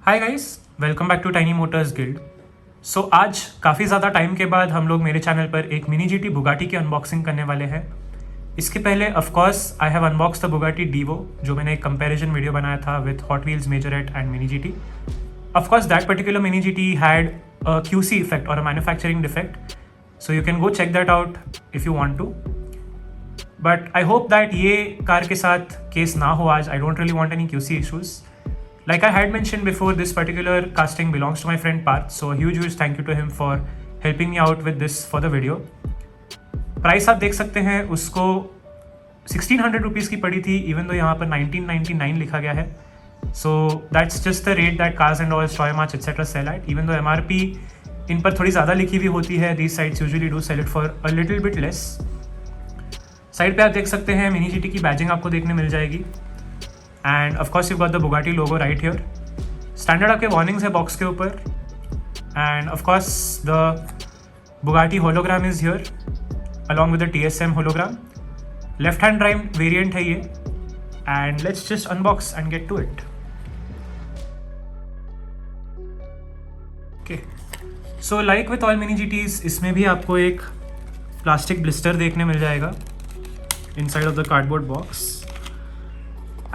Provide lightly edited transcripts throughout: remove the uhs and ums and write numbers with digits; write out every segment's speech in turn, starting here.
Hi guys, welcome back to Tiny Motors Guild. So आज काफ़ी ज़्यादा टाइम के बाद हम लोग मेरे चैनल पर एक मिनी जीटी बुगाटी की अनबॉक्सिंग करने वाले हैं। इसके पहले of course I have unbox the Bugatti Divo, जो मैंने एक कंपैरिजन वीडियो बनाया था with Hot Wheels Majorette and mini GT. Of course that particular mini GT had a QC effect और a manufacturing defect, so you can go check that out if you want to. But I hope that ये car के साथ case ना हो आज। I don't really want any QC issues. Like I had mentioned before, this particular casting belongs to my friend Parth, so a huge thank you to him for helping me out with this for the video. Price आप देख सकते हैं, उसको 1600 rupees की पड़ी थी, even though यहाँ पर 1999 लिखा गया है. So that's just the rate that Cars and All, Toy March etc. sell at. Even though MRP इन पर थोड़ी ज़्यादा लिखी हुई होती है, these sites usually do sell it for a little bit less. Side पे आप देख सकते हैं मिनी जीटी की बैजिंग आपको देखने मिल जाएगी. And of course you got the Bugatti logo right here. Standard आपके वार्निंग्स है बॉक्स के ऊपर. And of course the Bugatti hologram is here along with the TSM hologram. Left hand drive variant है ये. And let's just unbox and get to it. Okay, so like with all mini GTs, इसमें भी आपको एक plastic blister देखने मिल जाएगा inside of the cardboard box.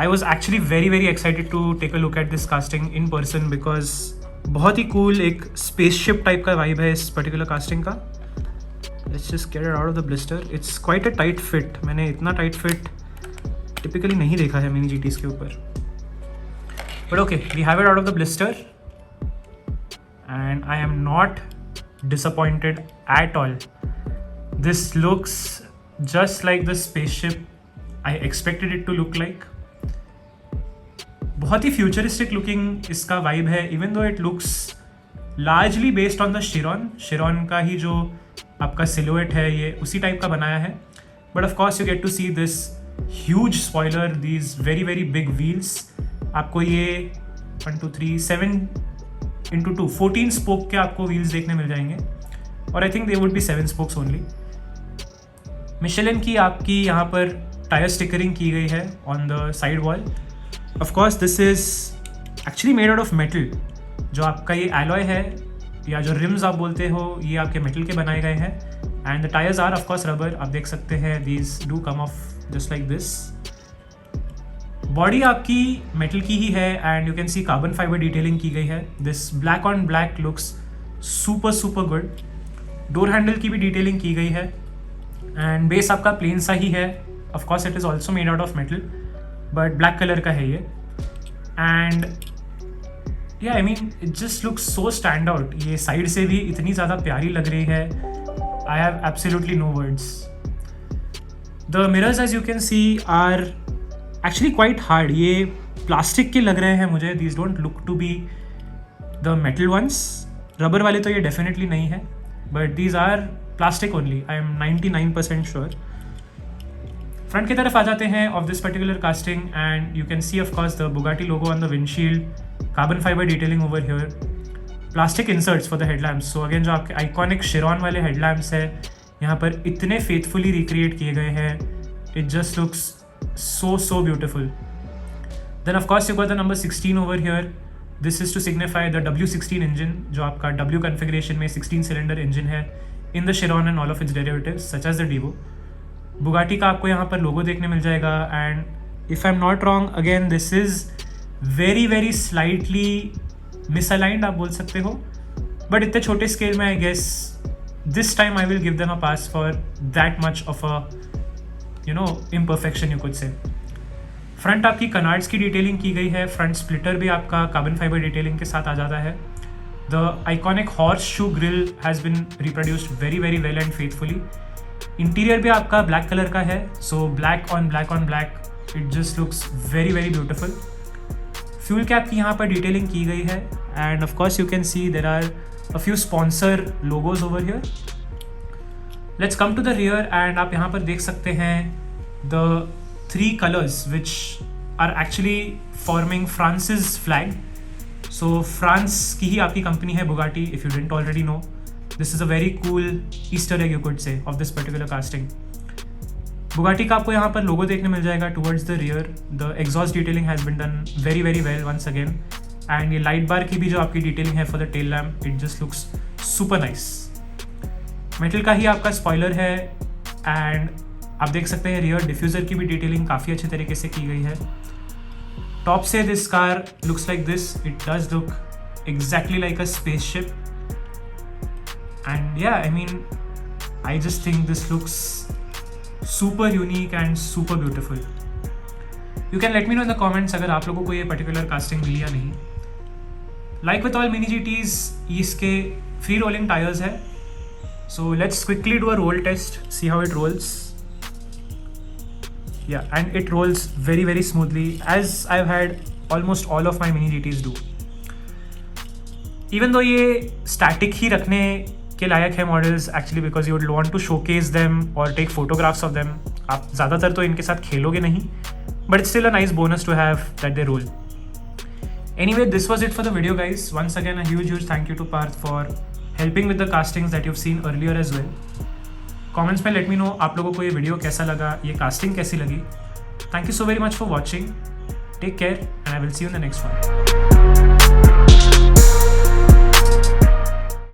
I was actually very excited to take a look at this casting in person because बहुत ही cool एक spaceship type का vibe है इस particular casting का. Let's just get it out of the blister. It's quite a tight fit. मैंने इतना tight fit typically नहीं देखा है mini GTs के ऊपर. But okay, we have it out of the blister and I am not disappointed at all. This looks just like the spaceship I expected it to look like. बहुत ही futuristic looking इसका vibe है, even though it looks largely based on the Sharon का ही जो आपका silhouette है ये उसी type का बनाया है. But of course you get to see this huge spoiler, these very big wheels. आपको ये 1 2 3 7 × 2 14 स्पोक के आपको व्हील्स देखने मिल जाएंगे. और I think they would be 7 spokes only. Michelin की आपकी यहाँ पर टायर स्टिकरिंग की गई है on the side wall. Of course this is actually made out of metal. जो आपका ये alloy है या जो rims आप बोलते हो, ये आपके metal के बनाए गए हैं. And the tires are of course rubber. आप देख सकते हैं these do come off just like this. Body आपकी metal की ही है and you can see carbon fiber detailing की गई है. This black on black looks super good. Door handle की भी detailing की गई है and base आपका plain सा ही है. Of course it is also made out of metal. But black colour का है ये. And yeah I mean it just looks so stand out. ये साइड से भी इतनी ज़्यादा प्यारी लग रही है. I have absolutely no words. The mirrors as you can see are actually quite hard. ये प्लास्टिक के लग रहे हैं मुझे. These don't look to be the metal ones. Rubber वाले तो ये डेफिनेटली नहीं है, but these are plastic only. I am 99% sure. Front की तरफ आ जाते हैं of this particular casting and you can C of course the Bugatti logo on the windshield. Carbon fibre detailing over here. Plastic inserts for the headlamps. So again जो आपके iconic Sharon वाले headlamps है यहाँ पर इतने faithfully recreate किए गए हैं. It just looks so beautiful. Then of course you got the number 16 over here. This is to signify the W16 engine, जो आपका W कन्फिग्रेशन में 16 सिलेंडर इंजन है in the Chiron and all of its derivatives such as the Divo. Bugatti का आपको यहाँ पर logo देखने मिल जाएगा. And if I am not wrong, again this is very slightly misaligned आप बोल सकते हो. बट इतने छोटे स्केल में I guess this time I will give them a pass for that much of a imperfection you could say. Front आपकी canards की detailing की गई है. फ्रंट स्प्लिटर भी आपका कार्बन फाइबर डिटेलिंग के साथ आ जाता है. The iconic horseshoe grill has been reproduced very well and faithfully. Interior भी आपका ब्लैक कलर का है. So black on black it just looks very beautiful. Fuel cap की यहाँ पर डिटेलिंग की गई है. And of course you can see there are a few sponsor logos over here. Let's come to the rear end आप यहाँ पर देख सकते हैं the 3 colours which are actually forming France's flag. सो फ्रांस की ही आपकी कंपनी है Bugatti, if you didn't already know. This is a very cool Easter egg you could say of this particular casting. Bugatti का आपको यहाँ पर logo देखने मिल जाएगा towards the rear. The exhaust detailing has been done very well once again. And ये light बार की भी जो आपकी डिटेलिंग है for the tail lamp, it just looks super nice. Metal का ही आपका स्पॉइलर है एंड आप देख सकते हैं रियर डिफ्यूज़र की भी डिटेलिंग काफ़ी अच्छे तरीके से की गई है। टॉप से this car looks like this, it does look exactly like a spaceship and yeah I mean I just think this looks super unique and super beautiful. You can let me know in the comments अगर आप लोगों को ये particular casting मिली या नहीं। Like with all mini GTs, इसके free rolling tyres है, so let's quickly do a roll test, see how it rolls. Yeah and it rolls very very smoothly as I have had almost all of my mini GTs do. Even though ये static ही रखने के लायक है models actually, because you would want to showcase them और take photographs of them. आप ज़्यादातर तो इनके साथ खेलोगे नहीं, but it's still a nice bonus to have that they roll. Anyway, this was it for the video guys. Once again a huge thank you to Parth for helping with the castings that you've seen earlier as well. Comments में let me know आप लोगों को ये video कैसा लगा, ये casting कैसी लगी। Thank you so very much for watching, take care and I will see you in the next one.